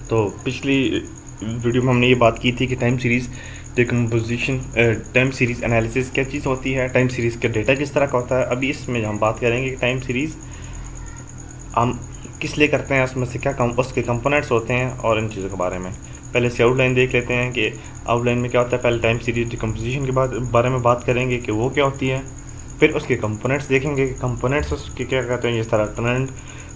तो पिछली वीडियो में हमने ये बात की थी कि time series decomposition, time series analysis क्या चीज़ होती है, टाइम सीरीज़ का डेटा किस तरह का होता है। अभी इसमें हम बात करेंगे कि टाइम सीरीज़ हम किस लिए करते हैं, उसमें से क्या उसके कंपोनेंट्स होते हैं और इन चीज़ों के बारे में। पहले इसकी आउटलाइन देख लेते हैं कि आउटलाइन में क्या होता है। पहले टाइम सीरीज़ डिकम्पोजिशन के बारे में बात करेंगे कि वो क्या होती है। फिर उसके कंपोनेंट्स देखेंगे कि कंपोनेंट्स उसके क्या कहते हैं, जिस तरह ट्रेंड,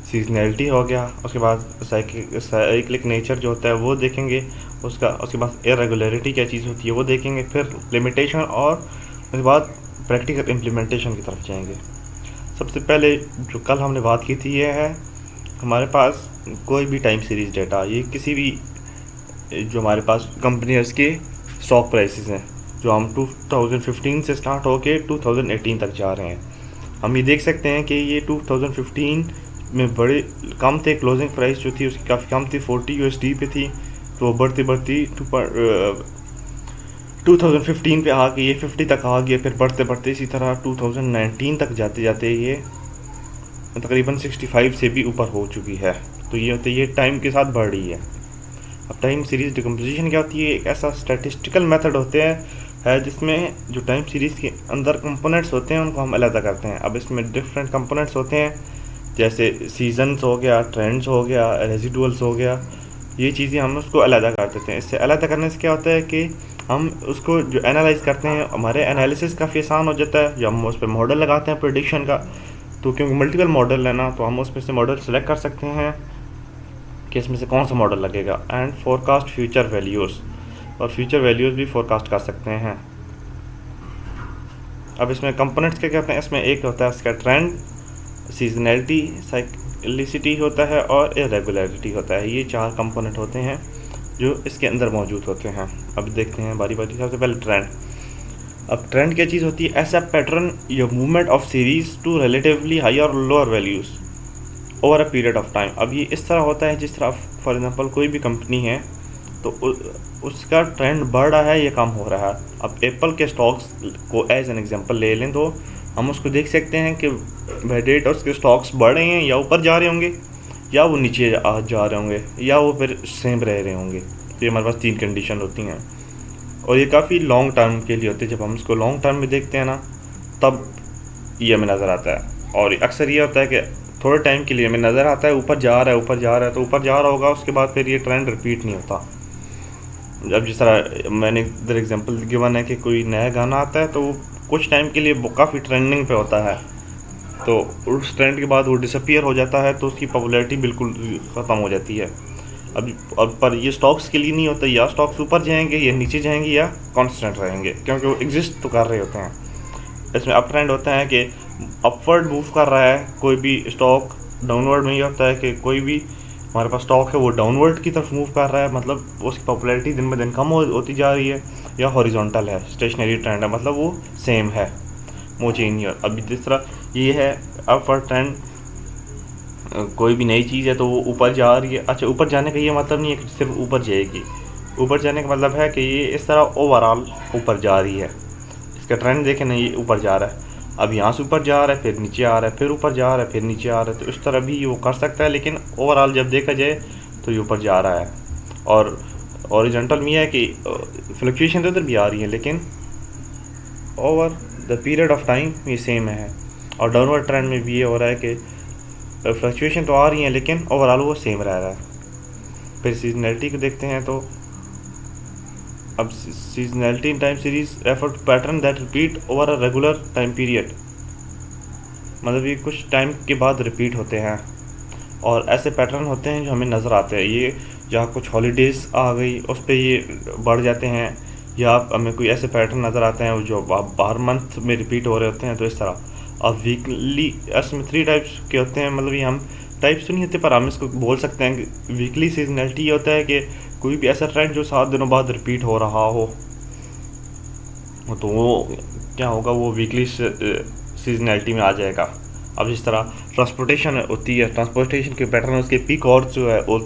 सीजनैलिटी हो गया। उसके बाद साइक्लिक नेचर जो होता है वो देखेंगे। उसके बाद इरेगुलरिटी क्या चीज़ होती है वो देखेंगे। फिर लिमिटेशन और उसके बाद प्रैक्टिकल इम्प्लीमेंटेशन की तरफ जाएंगे। सबसे पहले जो कल हमने बात की थी ये है, हमारे पास कोई भी टाइम सीरीज़ डेटा, ये किसी भी जो हमारे पास कंपनी है उसके स्टॉक प्राइसेस हैं, जो हम 2015 से स्टार्ट होके 2018 तक जा रहे हैं। हम ये देख सकते हैं कि ये 2015 में बड़े कम थे। क्लोजिंग प्राइस जो थी उसकी काफ़ी कम थी, 40 USD पे थी। तो बढ़ती बढ़ती 2015 पे आ गई, ये 50 तक आ गया। फिर बढ़ते बढ़ते इसी तरह 2019 तक जाते जाते ये तकरीबन 65 से भी ऊपर हो चुकी है। तो ये टाइम के साथ बढ़ रही है। अब टाइम सीरीज़ डिकम्पोजिशन क्या होती है, एक ऐसा स्टैटिस्टिकल मेथड होते हैं है जिसमें जो टाइम सीरीज़ के अंदर कंपोनेंट्स होते हैं उनको हम अलग करते हैं। अब इसमें डिफरेंट कंपोनेंट्स होते हैं, जैसे सीजन्स हो गया, ट्रेंड्स हो गया, रेजिडुअल्स हो गया। ये चीज़ें हम उसको अलग कर देते हैं। इससे अलग करने से क्या होता है कि हम उसको जो एनालाइज करते हैं, हमारे एनालिसिस काफ़ी आसान हो जाता है। जब हम उस पर मॉडल लगाते हैं प्रेडिक्शन का, तो क्योंकि मल्टीपल मॉडल है ना, तो हम उसमें से मॉडल सेलेक्ट कर सकते हैं कि इसमें से कौन सा मॉडल लगेगा। एंड फोरकास्ट फ्यूचर वैल्यूज़, और फ्यूचर वैल्यूज़ भी फोरकास्ट कर सकते हैं। अब इसमें कंपोनेंट्स क्या कहते हैं, इसमें एक होता है इसका ट्रेंड, सीजनैलिटी, साइक्लिसिटी होता है और इरेगुलरिटी होता है। ये 4 कंपोनेंट होते हैं जो इसके अंदर मौजूद होते हैं। अब देखते हैं बारी बारी। सबसे पहले ट्रेंड। अब ट्रेंड क्या चीज़ होती है, ऐसा पैटर्न या movement of series to relatively high और lower values over a period of time. अब ये इस तरह होता है जिस तरह फॉर एग्जांपल कोई भी कंपनी है तो उसका ट्रेंड बढ़ रहा है या कम हो रहा है। अब एप्पल के स्टॉक्स को एज एन एग्जांपल ले लें तो हम उसको देख सकते हैं कि वैलिडेट उसके स्टॉक्स बढ़ रहे हैं या ऊपर जा रहे होंगे, या वो नीचे जा रहे होंगे, या वो फिर सेम रह रहे होंगे। तो ये हमारे पास 3 कंडीशन होती हैं और ये काफ़ी लॉन्ग टर्म के लिए होती है। जब हम इसको लॉन्ग टर्म में देखते हैं ना, तब ये हमें नज़र आता है। और अक्सर ये होता है कि थोड़े टाइम के लिए हमें नज़र आता है ऊपर जा रहा है, ऊपर जा रहा है, तो ऊपर जा रहा होगा, उसके बाद फिर ये ट्रेंड रिपीट नहीं होता। अब जिस तरह मैंने इधर एग्जांपल गिवन है कि कोई नया गाना आता है तो वो कुछ टाइम के लिए काफ़ी ट्रेंडिंग पे होता है, तो उस ट्रेंड के बाद वो डिसअपीयर हो जाता है, तो उसकी पॉपुलैरिटी बिल्कुल ख़त्म हो जाती है। अब पर ये स्टॉक्स के लिए नहीं होता, या स्टॉक्स ऊपर जाएंगे या नीचे जाएंगे या कांस्टेंट रहेंगे, क्योंकि वो एग्जिस्ट तो कर रहे होते हैं। इसमें अप ट्रेंड होता है कि अपवर्ड मूव कर रहा है कोई भी स्टॉक, डाउनवर्ड में ये होता है कि कोई भी हमारे पास स्टॉक है वो डाउनवर्ड की तरफ मूव कर रहा है, मतलब उसकी पॉपुलैरिटी दिन ब दिन कम होती जा रही है। या हॉरिजॉन्टल है, स्टेशनरी ट्रेंड है, मतलब वो सेम है, वो चेंज नहीं है। अभी जिस तरह ये है अपवर्ड ट्रेंड, कोई भी नई चीज़ है तो वो ऊपर जा रही है। अच्छा, ऊपर जाने का ये मतलब नहीं है कि सिर्फ ऊपर जाएगी। ऊपर जाने का मतलब है कि ये इस तरह ओवरऑल ऊपर जा रही है। इसका ट्रेंड देखें ना, ये ऊपर जा रहा है। अब यहाँ से ऊपर जा रहा है, फिर नीचे आ रहा है, फिर ऊपर जा रहा है, फिर नीचे आ रहा है, तो इस तरह भी वो कर सकता है। लेकिन ओवरऑल जब देखा जाए तो ये ऊपर जा रहा है। और हॉरिजॉन्टल में है कि फ्लक्चुएशन तो इधर भी आ रही है, लेकिन over the period of time ये सेम है। और डाउनवर्ड ट्रेंड में भी ये हो रहा है कि फ्लक्चुएशन तो आ रही है लेकिन ओवरऑल वो सेम रह रहा है। फिर सीजनैलिटी को देखते हैं तो अब seasonality in time series refer to pattern that repeat over a regular time period, मतलब ये कुछ टाइम के बाद रिपीट होते हैं और ऐसे पैटर्न होते हैं जो हमें नज़र आते हैं। ये जहाँ कुछ हॉलीडेज़ आ गई उस पर ये बढ़ जाते हैं, या हमें कोई ऐसे पैटर्न नज़र आते हैं जो बार मंथ में रिपीट हो रहे होते हैं। तो इस तरह अब वीकली इसमें 3 टाइप्स के होते हैं, मतलब ये हम टाइप्स तो नहीं होते पर हम इसको बोल सकते हैं कि वीकली सीजनैलिटी होता है कि कोई भी ऐसा ट्रेंड जो 7 दिनों बाद रिपीट हो रहा हो, तो वो क्या होगा, वो वीकली सीजनैलिटी में आ जाएगा। अब जिस तरह ट्रांसपोर्टेशन होती है, ट्रांसपोर्टेशन के पैटर्न उसके पीक और जो है वो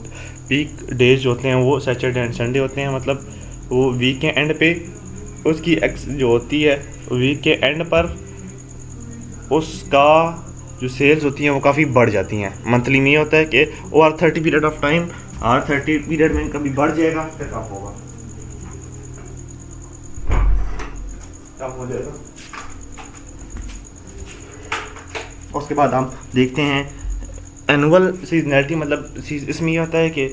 पीक डेज होते हैं वो सैटरडे एंड संडे होते हैं, मतलब वो वीक के एंड पे उसकी जो होती है वीक के एंड पर उसका जो सेल्स होती हैं वो काफ़ी बढ़ जाती हैं। मंथली में ये होता है कि over 30 period of time R30 period में कभी बढ़ जाएगा फिर कम होगा, कम हो जाएगा। उसके बाद हम देखते हैं एनुअल सीजनैलिटी, मतलब इसमें ये होता है कि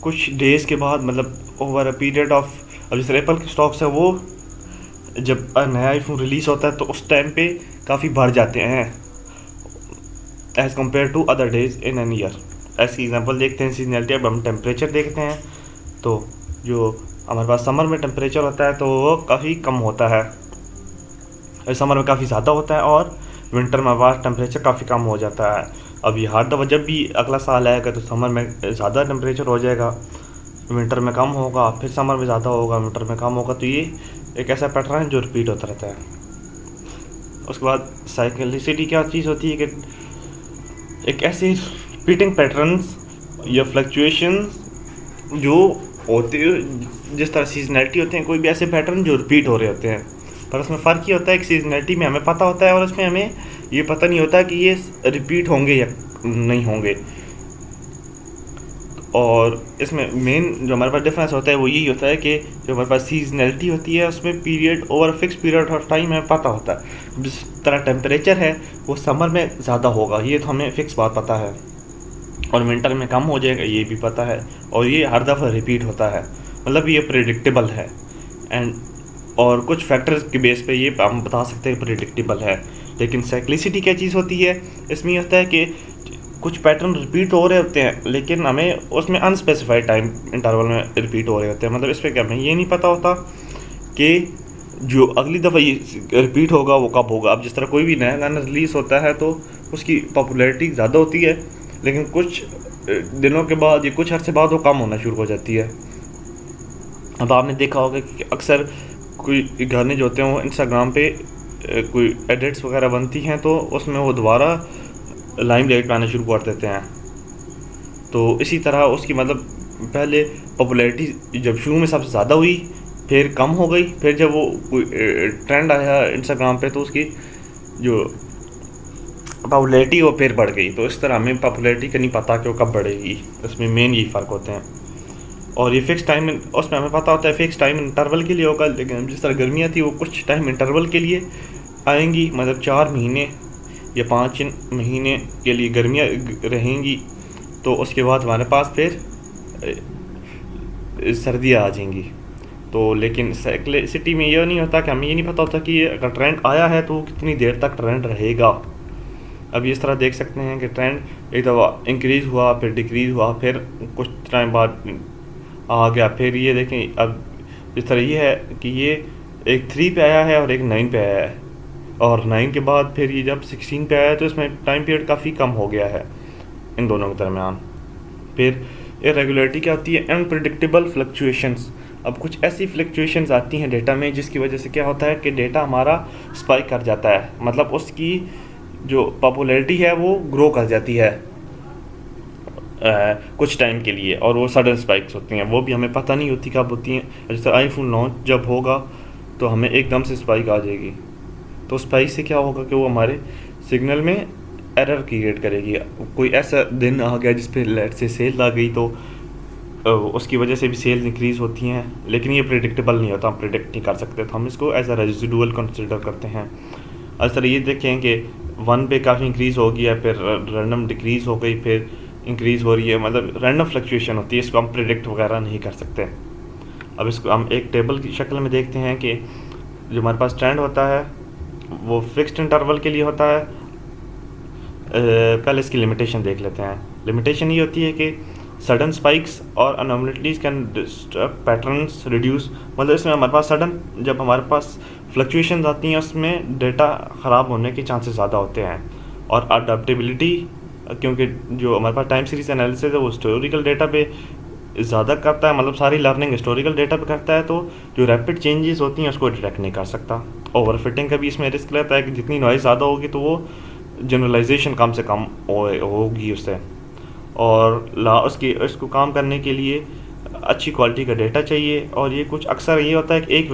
कुछ डेज़ के बाद, मतलब ओवर अ पीरियड ऑफ, अब जैसे एप्पल के स्टॉक्स है वो जब नया आईफोन रिलीज़ होता है तो उस टाइम पे काफ़ी बढ़ जाते हैं as compare to other days in an year. ऐसी एग्जांपल देखते हैं सीजनैलिटी। अब हम टेम्परेचर देखते हैं तो जो हमारे पास समर में टेम्परेचर होता है तो वो काफ़ी कम होता है, समर में काफ़ी ज़्यादा होता है, और विंटर में हमारा टेम्परेचर काफ़ी कम हो जाता है। अब ये हर दफ़ा जब भी अगला साल आएगा तो समर में ज़्यादा टेम्परेचर हो जाएगा, विंटर में कम होगा, फिर समर में ज़्यादा होगा, विंटर में कम होगा। तो ये एक ऐसा पैटर्न है जो रिपीट होता रहता है। उसके बाद साइक्लिसिटी क्या चीज़ होती है कि एक ऐसी रिपीटिंग पैटर्न्स या फ्लक्चुएशंस जो होते हैं, जिस तरह सीजनैलिटी होते हैं, कोई भी ऐसे पैटर्न जो रिपीट हो रहे होते हैं। पर उसमें फ़र्क ये होता है कि सीजनैलिटी में हमें पता होता है और उसमें हमें ये पता नहीं होता कि ये रिपीट होंगे या नहीं होंगे। और इसमें मेन जो हमारे पास डिफरेंस होता है वो यही होता है कि जो हमारे पास सीजनैलिटी होती है उसमें period over fix period of time हमें पता होता है। जिस तरह टेम्परेचर है वो समर में ज़्यादा होगा, ये तो हमें फिक्स बात पता है, और विंटर में कम हो जाएगा ये भी पता है, और ये हर दफ़ा रिपीट होता है, मतलब ये प्रेडिक्टेबल है। एंड और कुछ फैक्टर्स के बेस पे ये हम बता सकते हैं प्रेडिक्टेबल है। लेकिन साइक्लिसिटी क्या चीज़ होती है, इसमें होता है कि कुछ पैटर्न रिपीट हो रहे होते हैं लेकिन हमें उसमें अनस्पेसिफाइड टाइम इंटरवल में रिपीट हो रहे होते हैं। मतलब इस पर क्या हमें ये नहीं पता होता कि जो अगली दफ़ा ये रिपीट होगा वो कब होगा। अब जिस तरह कोई भी नया गाना रिलीज़ होता है तो उसकी पॉपुलैरिटी ज़्यादा होती है, लेकिन कुछ दिनों के बाद या कुछ अर्से बाद वो कम होना शुरू हो जाती है। अब आपने देखा होगा कि अक्सर कोई गाने जो होते हैं वो इंस्टाग्राम पे कोई एडिट्स वगैरह बनती हैं तो उसमें वो दोबारा लाइमलाइट में आना शुरू कर देते हैं। तो इसी तरह उसकी मतलब पहले पॉपुलैरिटी जब शुरू में सबसे ज़्यादा हुई, फिर कम हो गई, फिर जब वो कोई ट्रेंड आया इंस्टाग्राम पे तो उसकी जो पॉपुलैरिटी वो फिर बढ़ गई। तो इस तरह हमें पॉपुलैरिटी का नहीं पता कि वो कब बढ़ेगी, इसमें मेन यही फ़र्क होते हैं। और ये फिक्स टाइम उसमें हमें पता होता है फिक्स टाइम इंटरवल के लिए होगा, लेकिन जिस तरह गर्मियाँ थी वो कुछ टाइम इंटरवल के लिए आएंगी, मतलब 4 महीने या 5 महीने के लिए गर्मियाँ रहेंगी, तो उसके बाद हमारे पास फिर सर्दियाँ आ जाएंगी। तो लेकिन साइक्लिसिटी में यह नहीं होता कि हमें ये नहीं पता होता कि ये अगर ट्रेंड आया है तो कितनी देर तक ट्रेंड रहेगा। अब इस तरह देख सकते हैं कि ट्रेंड एक दफ़ा इंक्रीज़ हुआ, फिर डिक्रीज़ हुआ, फिर कुछ टाइम बाद आ गया, फिर ये देखें अब इस तरह ये है कि ये एक 3 पे आया है और एक 9 पे आया है, और 9 के बाद फिर ये जब 16 पे आया तो इसमें टाइम पीरियड काफ़ी कम हो गया है इन दोनों के दरमियान। फिर इरेगुलरिटी क्या होती है, अनप्रेडिक्टेबल फ्लक्चुएशंस। अब कुछ ऐसी फ्लक्चुएशंस आती हैं डेटा में जिसकी वजह से क्या होता है कि डेटा हमारा स्पाइक कर जाता है, मतलब उसकी जो पॉपुलैरिटी है वो ग्रो कर जाती है कुछ टाइम के लिए, और वो सडन स्पाइक्स होती हैं, वो भी हमें पता नहीं होती कब होती हैं। जैसे आईफोन लॉन्च जब होगा तो हमें एकदम से स्पाइक आ जाएगी, तो स्पाइक से क्या होगा कि वो हमारे सिग्नल में एरर क्रिएट करेगी। कोई ऐसा दिन आ गया जिस पे लेट से सेल आ गई तो उसकी वजह से भी सेल्स इंक्रीज़ होती हैं, लेकिन ये प्रेडिक्टेबल नहीं होता, हम प्रेडिक्ट नहीं कर सकते, तो हम इसको एज अ रेजिडुअल कंसिडर करते हैं। इस तरह ये देखें कि 1 पे काफ़ी इंक्रीज़ हो गया, फिर रैंडम डिक्रीज़ हो गई, फिर इंक्रीज़ हो रही है, मतलब रैंडम फ्लक्चुएशन होती है, इसको हम प्रेडिक्ट वगैरह नहीं कर सकते। अब इसको हम एक टेबल की शक्ल में देखते हैं कि जो हमारे पास ट्रेंड होता है वो फिक्स्ड इंटरवल के लिए होता है। पहले इसकी लिमिटेशन देख लेते हैं। लिमिटेशन ये होती है कि सडन स्पाइक्स और अनोमलिटीज कैन डिस्टर्ब पैटर्न्स रिड्यूस, मतलब इसमें हमारे पास सडन जब हमारे पास फ्लक्चुएशंस आती हैं उसमें डेटा ख़राब होने के चांसेस ज़्यादा होते हैं। और अडाप्टेबिलिटी, क्योंकि जो हमारे पास टाइम सीरीज एनालिसिस है वो हिस्टोरिकल डेटा पे ज़्यादा करता है, मतलब सारी लर्निंग हिस्टोरिकल डेटा पे करता है, तो जो रैपिड चेंजेस होती हैं उसको डिटेक्ट नहीं कर सकता। ओवरफिटिंग का भी इसमें रिस्क रहता है कि जितनी नॉइज़ ज़्यादा होगी तो वो जनरलाइजेशन कम से कम होगी उससे। और इसको काम करने के लिए अच्छी क्वालिटी का डेटा चाहिए, और ये कुछ अक्सर ये होता है कि एक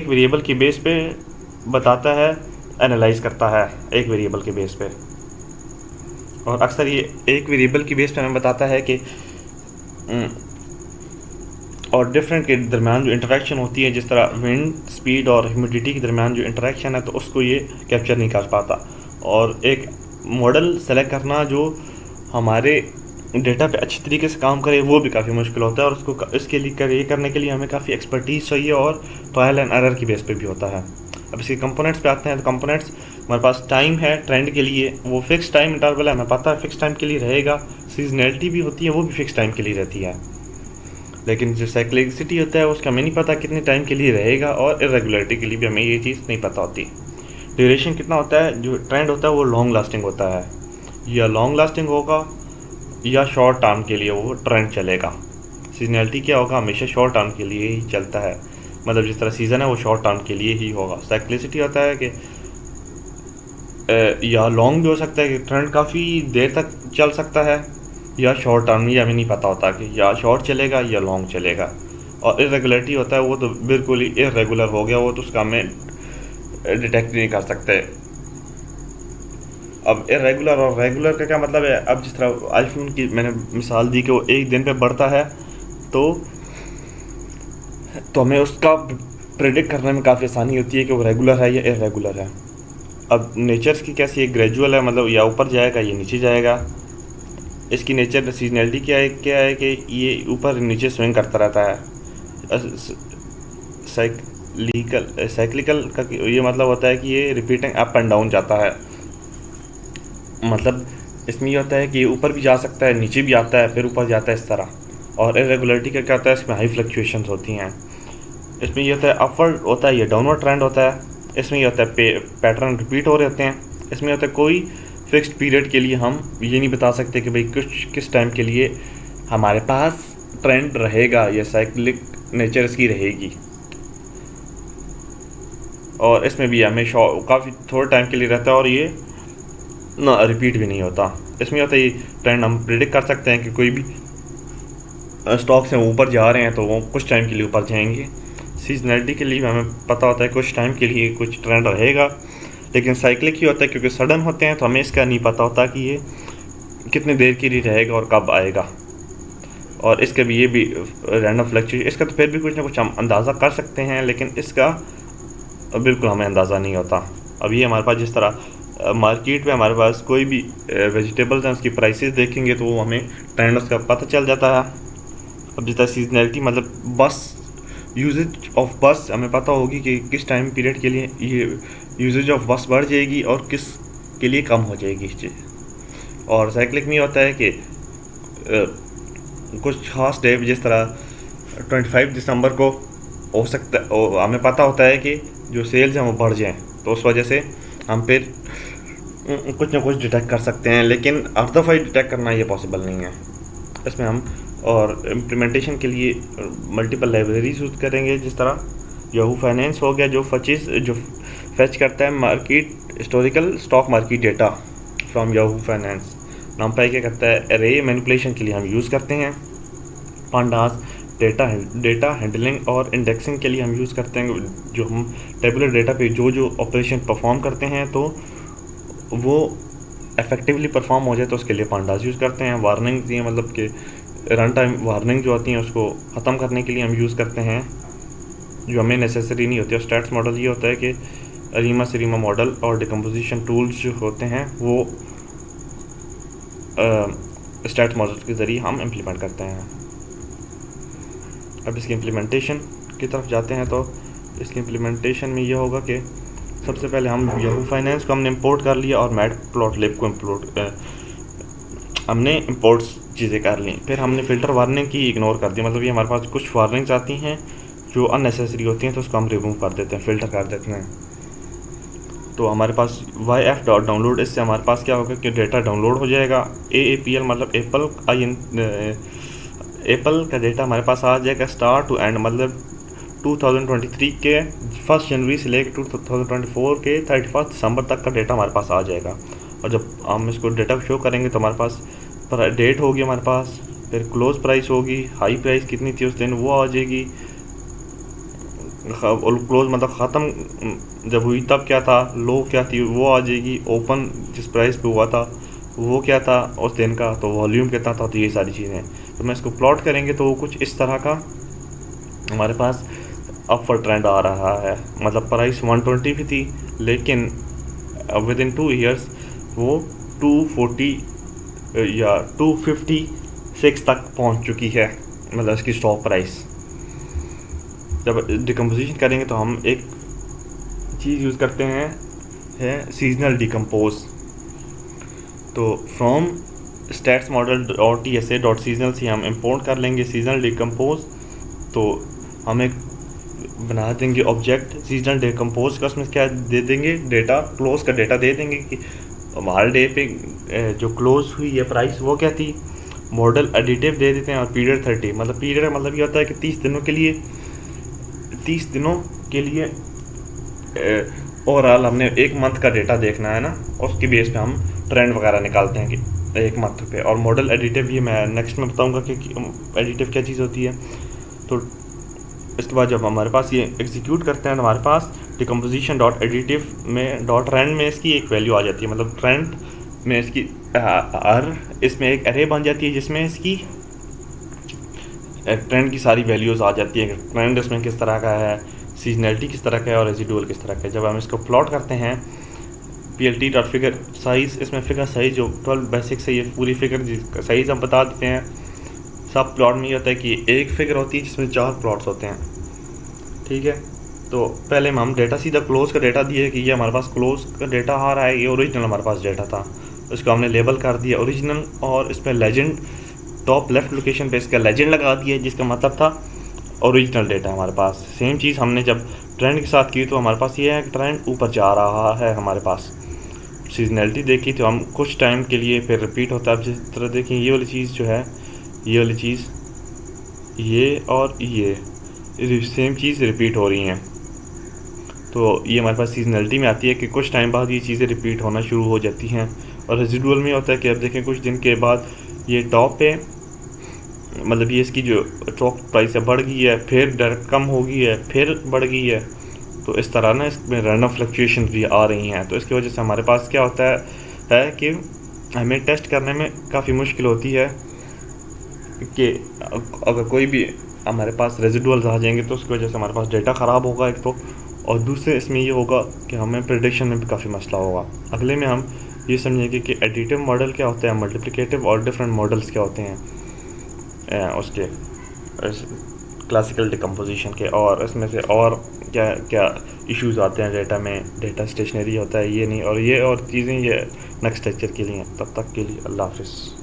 वेरिएबल की बेस पे बताता है, एनालाइज करता है एक वेरिएबल के बेस पे, और अक्सर ये एक वेरिएबल की बेस पे हमें बताता है कि उम, और डिफरेंट के दरमियान जो इंटरेक्शन होती है, जिस तरह विंड स्पीड और ह्यूमिडिटी के दरमियान जो इंटरेक्शन है, तो उसको ये कैप्चर नहीं कर पाता। और एक मॉडल सेलेक्ट करना जो हमारे डेटा पे अच्छी तरीके से काम करे, वो भी काफ़ी मुश्किल होता है, और उसको इसके लिए ये करने के लिए हमें काफ़ी एक्सपर्टीज़ चाहिए, और ट्रायल एंड एरर की बेस पे भी होता है। अब इसके कंपोनेंट्स पे आते हैं। तो कंपोनेंट्स, हमारे पास टाइम है ट्रेंड के लिए, वो फिक्स टाइम इंटरवल है, हमें पता है फिक्स टाइम के लिए रहेगा। सीजनैलिटी भी होती है, वो भी फिक्स टाइम के लिए रहती है। लेकिन जो साइक्लिसिटी होता है उसका हमें नहीं पता कितने टाइम के लिए रहेगा, और इरेगुलरिटी के लिए भी हमें ये चीज़ नहीं पता होती। ड्यूरेशन कितना होता है, जो ट्रेंड होता है वो लॉन्ग लास्टिंग होता है, या लॉन्ग लास्टिंग होगा या शॉर्ट टर्म के लिए वो ट्रेंड चलेगा। सीजनैलिटी क्या होगा, हमेशा शॉर्ट टर्म के लिए ही चलता है, मतलब जिस तरह सीज़न है वो शॉर्ट टर्म के लिए ही होगा। साइक्लिसिटी होता है कि या लॉन्ग भी हो सकता है कि ट्रेंड काफ़ी देर तक चल सकता है, या शॉर्ट टर्म, ये हमें नहीं पता होता कि या शॉर्ट चलेगा या लॉन्ग चलेगा। और इरेगुलरिटी होता है, वो तो बिल्कुल ही इरेगुलर हो गया, वो तो उसका हमें डिटेक्ट नहीं कर सकते। अब इरेगुलर और रेगुलर का क्या मतलब है, अब जिस तरह आईफोन की मैंने मिसाल दी कि वो एक दिन पे बढ़ता है, तो हमें उसका प्रेडिक्ट करने में काफ़ी आसानी होती है कि वो रेगुलर है या इरेगुलर है। अब नेचर्स की कैसी है, ग्रेजुअल है, मतलब या ऊपर जाएगा या नीचे जाएगा। इसकी नेचर सीजनैलिटी क्या है कि ये ऊपर नीचे स्विंग करता रहता है। साइक्लिकल का ये मतलब होता है कि ये रिपीटिंग अप एंड डाउन जाता है, मतलब इसमें ये होता है कि ऊपर भी जा सकता है, नीचे भी आता है, फिर ऊपर जाता है, इस तरह। और इरेगुलरिटी का क्या होता है, इसमें हाई फ्लक्चुएशंस होती हैं। इसमें ये होता है अपवर्ड होता है, ये डाउनवर्ड ट्रेंड होता है। इसमें ये होता है पैटर्न रिपीट हो रहे होते हैं। इसमें होता है कोई फिक्स्ड पीरियड के लिए हम ये नहीं बता सकते कि भाई किस टाइम के लिए हमारे पास ट्रेंड रहेगा या साइक्लिक नेचर इसकी रहेगी। और इसमें भी हमें काफ़ी थोड़े टाइम के लिए रहता है, और ये ना रिपीट भी नहीं होता। इसमें होता है ये ट्रेंड हम प्रिडिक्ट कर सकते हैं कि कोई भी स्टॉक्स हैं ऊपर जा रहे हैं तो वो कुछ टाइम के लिए ऊपर जाएंगे। सीजनैलिटी के लिए हमें पता होता है कुछ टाइम के लिए कुछ ट्रेंड रहेगा, लेकिन साइक्लिक ही होता है क्योंकि सडन होते हैं, तो हमें इसका नहीं पता होता कि ये कितनी देर के लिए रहेगा और कब आएगा। और इसका भी ये भी रैंडम फ्लक्चुएशन, इसका तो फिर भी कुछ ना कुछ हम अंदाज़ा कर सकते हैं, लेकिन इसका बिल्कुल हमें अंदाज़ा नहीं होता। अब ये हमारे पास जिस तरह मार्केट में हमारे पास कोई भी वेजिटेबल्स हैं, उसकी प्राइसेस देखेंगे तो वो हमें ट्रेंड उसका पता चल जाता है। अब जिस तरह सीजनैलिटी, मतलब बस यूजेज ऑफ बस हमें पता होगी कि किस टाइम पीरियड के लिए ये यूजेज ऑफ बस बढ़ जाएगी और किस के लिए कम हो जाएगी इस चीज़। और साइक्लिक में होता है कि कुछ खास डे, जिस तरह 25 दिसंबर को हो सकता है, हमें पता होता है कि जो सेल्स हैं वो बढ़ जाएं, तो उस वजह से हम फिर कुछ ना कुछ डिटेक्ट कर सकते हैं, लेकिन हर दफ़ा ही डिटेक्ट करना ये पॉसिबल नहीं है। इसमें हम और इम्प्लीमेंटेशन के लिए मल्टीपल लाइब्रेरीज यूज़ करेंगे, जिस तरह याहू फाइनेंस हो गया जो फैच करता है market historical stock market data from Yahoo finance. नंपाई क्या करता है, एरे मैनिपुलेशन के लिए हम यूज़ करते हैं। पांडास डेटा हैंडलिंग और इंडेक्सिंग के लिए हम यूज़ करते हैं, जो हम टेबुलर डेटा पे जो ऑपरेशन परफॉर्म करते हैं तो वो इफेक्टिवली परफॉर्म हो जाए, तो उसके लिए पांडास यूज़ करते हैं। वार्निंग ये मतलब कि रन टाइम वार्निंग जो होती हैं उसको ख़त्म करने के लिए हम यूज़ करते हैं, जो हमें नेसेसरी नहीं होती। और स्टैट्स मॉडल ये होता है कि अरीमा सरीमा मॉडल और डिकम्पोजिशन टूल्स जो होते हैं वो स्टैट्स मॉडल के ज़रिए हम इम्प्लीमेंट करते हैं। अब इसकी इम्प्लीमेंटेशन की तरफ जाते हैं, तो इसकी इम्प्लीमेंटेशन में ये होगा कि सबसे पहले हम याहू फाइनेंस को हमने इंपोर्ट कर लिया और मैटप्लॉटलिब को हमने इंपोर्ट्स चीज़ें कर ली। फिर हमने फ़िल्टर वार्निंग की इग्नोर कर दी, मतलब ये हमारे पास कुछ वार्निंग्स आती हैं जो अननेसेसरी होती हैं, तो उसको हम रिमूव कर देते हैं, फ़िल्टर कर देते हैं। तो हमारे पास YF.download, इससे हमारे पास क्या होगा कि डेटा डाउनलोड हो जाएगा। AAPL मतलब एप्पल का डेटा हमारे पास आ जाएगा स्टार्ट टू एंड, मतलब 2023 के 1 जनवरी से लेकर 2024 के 31 दिसंबर तक का डेटा हमारे पास आ जाएगा। और जब हम इसको डेटा शो करेंगे तो हमारे पास डेट होगी, हमारे पास फिर क्लोज प्राइस होगी, हाई प्राइस कितनी थी उस दिन वो आ जाएगी, क्लोज मतलब ख़त्म जब हुई तब क्या था, लो क्या थी वो आ जाएगी, ओपन जिस प्राइस पे हुआ था वो क्या था उस दिन का, तो वॉल्यूम कितना था, तो ये सारी चीज़ें तो मैं इसको प्लॉट करेंगे तो वो कुछ इस तरह का हमारे पास अपवर्ड ट्रेंड आ रहा है। मतलब प्राइस 120 भी थी, लेकिन विद इन 2 ईयर्स वो 240 या 256 तक पहुंच चुकी है, मतलब इसकी स्टॉक प्राइस। जब डिकम्पोजिशन करेंगे तो हम एक चीज़ यूज़ करते हैं है सीजनल डिकम्पोज। तो फ्रॉम स्टैट्स मॉडल .tsa.seasonal से हम इंपोर्ट कर लेंगे सीजनल डिकम्पोज। तो हम एक बना देंगे ऑब्जेक्ट सीजनल डिकम्पोज का, उसमें क्या दे देंगे, डेटा क्लोज का डेटा दे देंगे कि हमारे डे पे जो क्लोज हुई है प्राइस वो क्या थी, मॉडल एडिटिव दे देते हैं, और पीरियड 30। मतलब पीरियड मतलब ये होता है कि 30 दिनों के लिए ओवरऑल हमने एक मंथ का डेटा देखना है ना, उसकी बेस पे हम ट्रेंड वगैरह निकालते हैं कि एक मंथ पे। और मॉडल एडिटिव ये मैं नेक्स्ट में बताऊंगा कि एडिटिव क्या चीज़ होती है। तो इसके बाद जब हमारे पास ये एग्जीक्यूट करते हैं तो हमारे पास डिकम्पोजिशन डॉट एडिटिव में डॉट ट्रेंड में इसकी एक वैल्यू आ जाती है। मतलब ट्रेंड में इसकी इसमें एक एरे बन जाती है जिसमें इसकी ट्रेंड की सारी वैल्यूज़ आ जाती है। ट्रेंड इसमें किस तरह का है, सीजनलिटी किस तरह का है, और रेजिडुअल किस तरह का है। जब हम इसको प्लॉट करते हैं PLT डॉट फिगर साइज़, इसमें फिगर साइज़ जो 12 बेसिक से ये पूरी फिगर जिसका साइज़ हम बता देते हैं। सब प्लॉट में ये होता है कि एक फिगर होती है जिसमें 4 प्लॉट्स होते हैं, ठीक है। तो पहले हम डेटा सीधा क्लोज का डेटा दिए कि ये हमारे पास क्लोज का डेटा आ रहा है, ये ओरिजिनल हमारे पास डेटा था, उसको हमने लेबल कर दिया ओरिजिनल, और इसमें लेजेंड टॉप लेफ्ट लोकेशन पे इसका लेजेंड लगा दिया, जिसका मतलब था ओरिजिनल डेटा हमारे पास। सेम चीज़ हमने जब ट्रेंड के साथ की तो हमारे पास ये है कि ट्रेंड ऊपर जा रहा है हमारे पास। सीजनलिटी देखी तो हम कुछ टाइम के लिए फिर रिपीट होता है। अब जिस तरह देखें ये वाली चीज़ जो है, ये वाली चीज़, ये और ये सेम चीज़ रिपीट हो रही हैं। तो ये हमारे पास सीजनलिटी में आती है कि कुछ टाइम बाद ये चीज़ें रिपीट होना शुरू हो जाती हैं। और रेजिडुअल में होता है कि अब देखें कुछ दिन के बाद ये टॉप पे, मतलब ये इसकी जो स्टॉक प्राइस है बढ़ गई है, फिर डायरेक्ट कम हो गई है, फिर बढ़ गई है। तो इस तरह ना इसमें रैंडम फ्लक्चुएशन भी आ रही हैं। तो इसकी वजह से हमारे पास क्या होता है कि हमें टेस्ट करने में काफ़ी मुश्किल होती है कि अगर कोई भी हमारे पास रेजिडुअल्स आ जाएंगे तो उसकी वजह से हमारे पास डेटा ख़राब होगा एक तो, और दूसरे इसमें ये होगा कि हमें प्रेडिक्शन में भी काफ़ी मसला होगा। अगले में हम ये समझेंगे कि एडिटिव मॉडल क्या होता है, मल्टीप्लिकेटिव और डिफरेंट मॉडल्स क्या होते हैं उसके क्लासिकल डिकम्पोजिशन के, और इसमें से और क्या क्या इश्यूज़ आते हैं डेटा में। डेटा स्टेशनरी होता है ये नहीं, और ये और चीज़ें ये नेक्स्ट लेक्चर के लिए। तब तक के लिए अल्लाह हाफ़िज़।